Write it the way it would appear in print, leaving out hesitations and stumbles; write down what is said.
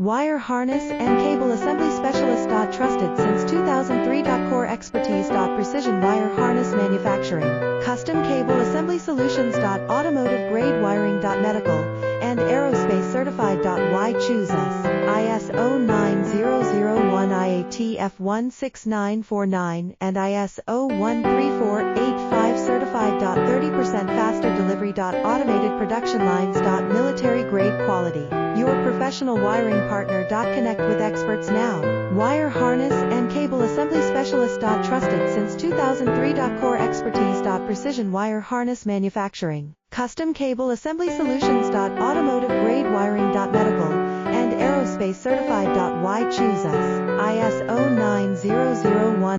Wire harness and cable assembly specialist. Trusted since 2003. Core expertise. Precision wire harness manufacturing, custom cable assembly solutions. Automotive grade wiring. Medical and aerospace certified. Why choose us? ISO 9001 IATF 16949 and ISO 13485 certified. 30% faster delivery. Automated production lines. Military grade quality. Your professional wiring partner. Connect with experts now. Wire harness and cable assembly specialist. Trusted since 2003. Core expertise. Precision wire harness manufacturing, custom cable assembly solutions. Automotive grade wiring. Medical and aerospace certified. Why choose us? ISO 9001